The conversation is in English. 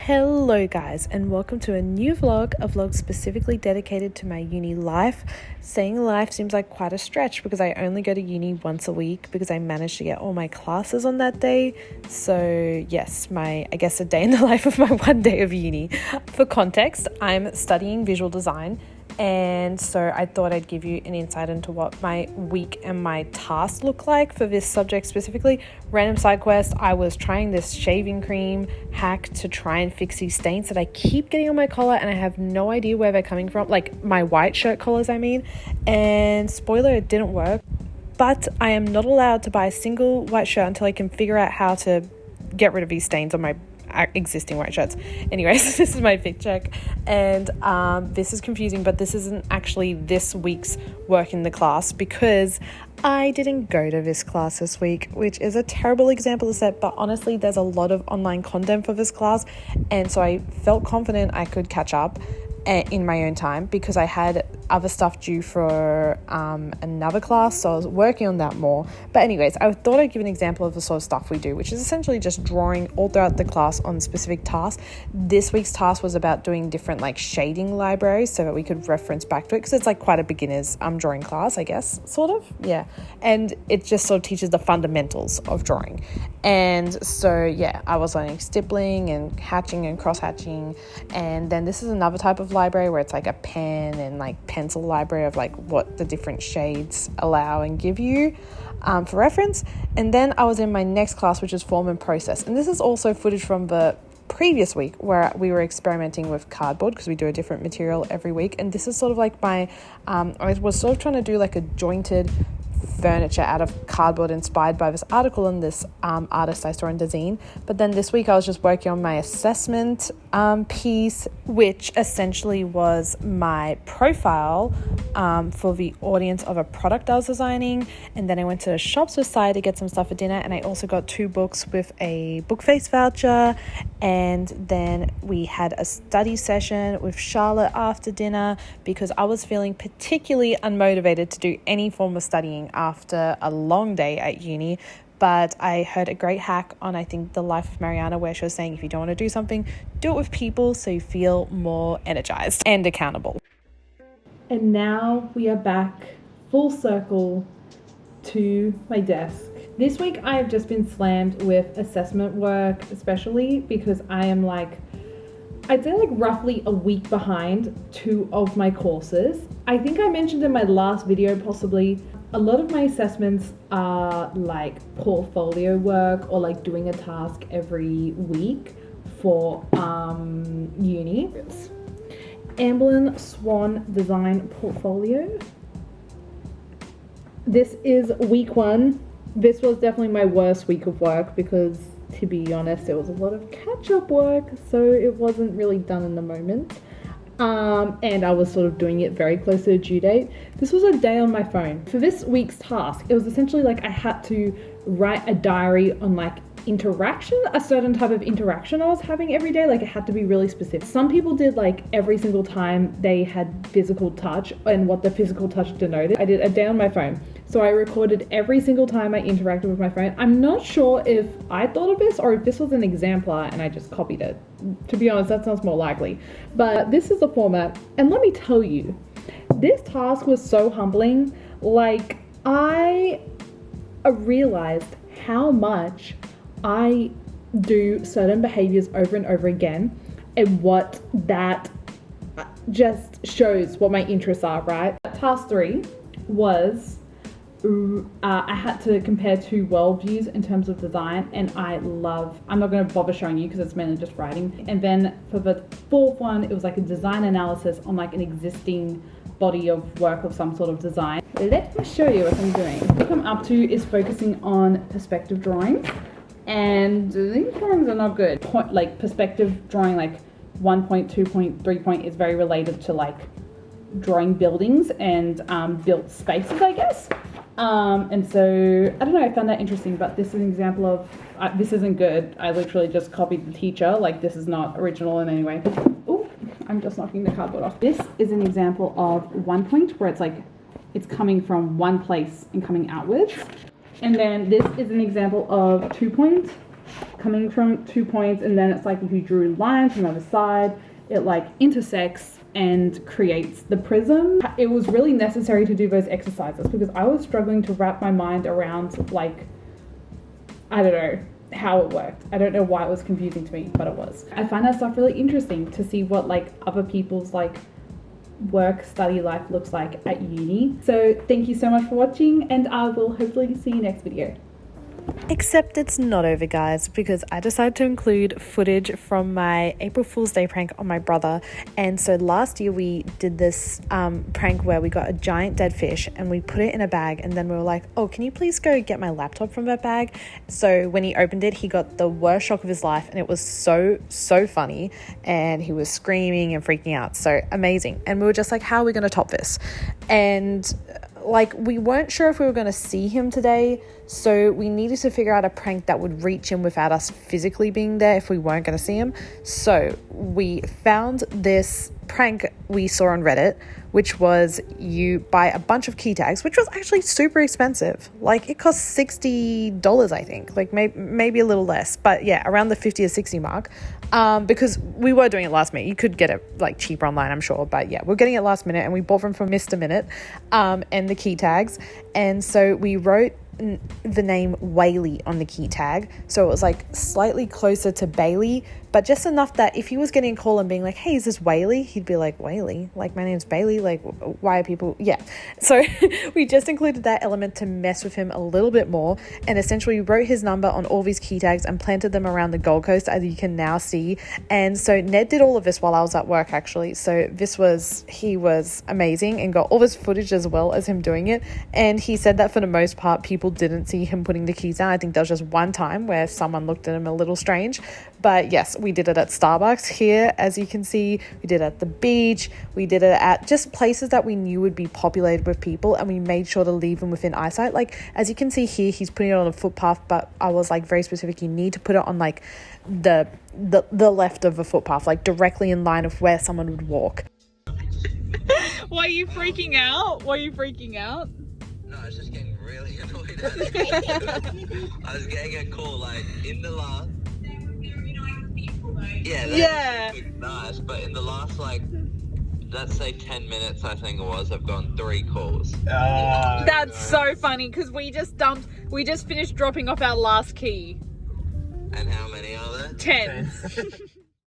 Hello guys, and welcome to a new vlog, a vlog specifically dedicated to my uni life. Saying life seems like quite a stretch because I only go to uni once a week because I managed to get all my classes on that day. So yes, I guess a day in the life of my one day of uni. For context, I'm studying visual design, and so I thought I'd give you an insight into what my week and my tasks look like for this subject specifically. Random side quest, I was trying this shaving cream hack to try and fix these stains that I keep getting on my collar, and I have no idea where they're coming from, like my white shirt collars I mean. And spoiler, it didn't work. But I am not allowed to buy a single white shirt until I can figure out how to get rid of these stains on my existing white shirts. Anyways, this is my fit check, and this is confusing, but this isn't actually this week's work in the class because I didn't go to this class this week, which is a terrible example to set, but honestly there's a lot of online content for this class, and so I felt confident I could catch up in my own time because I had other stuff due for another class, so I was working on that more. But anyways, I thought I'd give an example of the sort of stuff we do, which is essentially just drawing all throughout the class on specific tasks. This week's task was about doing different like shading libraries so that we could reference back to it, because it's like quite a beginner's drawing class, I guess, sort of, yeah. And it just sort of teaches the fundamentals of drawing. And so yeah, I was learning stippling and hatching and cross hatching, and then this is another type of library where it's like a pen and like pencil library of like what the different shades allow and give you for reference. And then I was in my next class, which is form and process, and this is also footage from the previous week where we were experimenting with cardboard because we do a different material every week. And this is sort of like my I was sort of trying to do like a jointed furniture out of cardboard inspired by this article and this artist I saw in Dazine. But then this week I was just working on my assessment piece, which essentially was my profile for the audience of a product I was designing. And then I went to Shops with Sai to get some stuff for dinner, and I also got 2 books with a book face voucher. And then we had a study session with Charlotte after dinner because I was feeling particularly unmotivated to do any form of studying after a long day at uni. But I heard a great hack on, I think, The Life of Mariana, where she was saying if you don't want to do something, do it with people so you feel more energized and accountable. And now we are back full circle to my desk. This week I have just been slammed with assessment work, especially because I am I'd say roughly a week behind 2 of my courses. I think I mentioned in my last video possibly, a lot of my assessments are like portfolio work or like doing a task every week for uni. Amblin Swan Design Portfolio. This is week 1. This was definitely my worst week of work because, to be honest, there was a lot of catch-up work, so it wasn't really done in the moment. And I was sort of doing it very close to the due date. This was a day on my phone. For this week's task, it was essentially like I had to write a diary on like interaction, a certain type of interaction I was having every day. Like it had to be really specific. Some people did like every single time they had physical touch and what the physical touch denoted. I did a day on my phone. So I recorded every single time I interacted with my phone. I'm not sure if I thought of this or if this was an exemplar and I just copied it. To be honest, that sounds more likely. But this is the format. And let me tell you, this task was so humbling. Like I realized how much I do certain behaviors over and over again, and what that just shows what my interests are, right? Task 3 was I had to compare 2 worldviews in terms of design, and I'm not going to bother showing you because it's mainly just writing. And then for the 4th one, it was like a design analysis on like an existing body of work of some sort of design. Let me show you what I'm doing. What I'm up to is focusing on perspective drawing, and these drawings are not good. Perspective drawing, like 1 point, 2 point, 3 point, is very related to like drawing buildings and built spaces, I guess. And so, I don't know, I found that interesting, but this is an example of, this isn't good. I literally just copied the teacher, like this is not original in any way. Ooh, I'm just knocking the cardboard off. This is an example of 1 point, where it's like, it's coming from one place and coming outwards. And then this is an example of 2 point, coming from 2 points, and then it's like if you drew lines from the other side, it like intersects and creates the prism. It was really necessary to do those exercises because I was struggling to wrap my mind around, like, I don't know how it worked. I don't know why it was confusing to me, but it was. I find that stuff really interesting to see what like other people's like work study life looks like at uni. So thank you so much for watching, and I will hopefully see you next video. Except it's not over, guys, because I decided to include footage from my April Fool's Day prank on my brother. And so last year we did this prank where we got a giant dead fish and we put it in a bag, and then we were like, oh, can you please go get my laptop from that bag? So when he opened it, he got the worst shock of his life, and it was so funny, and he was screaming and freaking out. So amazing. And we were just like, how are we going to top this? And like, we weren't sure if we were going to see him today, so we needed to figure out a prank that would reach him without us physically being there if we weren't going to see him. So we found this prank we saw on Reddit, which was you buy a bunch of key tags, which was actually super expensive. Like, it cost $60, I think, like maybe a little less, but yeah, around the 50 or 60 mark, because we were doing it last minute. You could get it like cheaper online, I'm sure, but yeah, we're getting it last minute, and we bought them from Mr. Minute, and the key tags. And so we wrote the name Whaley on the key tag, so it was like slightly closer to Bailey, but just enough that if he was getting a call and being like, hey, is this Whaley, he'd be like, Whaley, like, my name's Bailey, like, why are people, yeah. So we just included that element to mess with him a little bit more, and essentially wrote his number on all of his key tags and planted them around the Gold Coast, as you can now see. And so Ned did all of this while I was at work, actually. So he was amazing and got all this footage as well as him doing it. And he said that for the most part, people didn't see him putting the keys down. I think there was just one time where someone looked at him a little strange. But yes, we did it at Starbucks here, as you can see. We did it at the beach. We did it at just places that we knew would be populated with people, and we made sure to leave them within eyesight. Like, as you can see here, he's putting it on a footpath, but I was like very specific. You need to put it on like the left of a footpath, like directly in line of where someone would walk. Why are you freaking out? Why are you freaking out? No, I was just getting really annoyed. I was getting a call like in the last. Yeah. Nice, but in the last, like, let's say 10 minutes, I think it was, I've gotten 3 calls. That's so funny, because we just finished dropping off our last key. And how many are there? 10.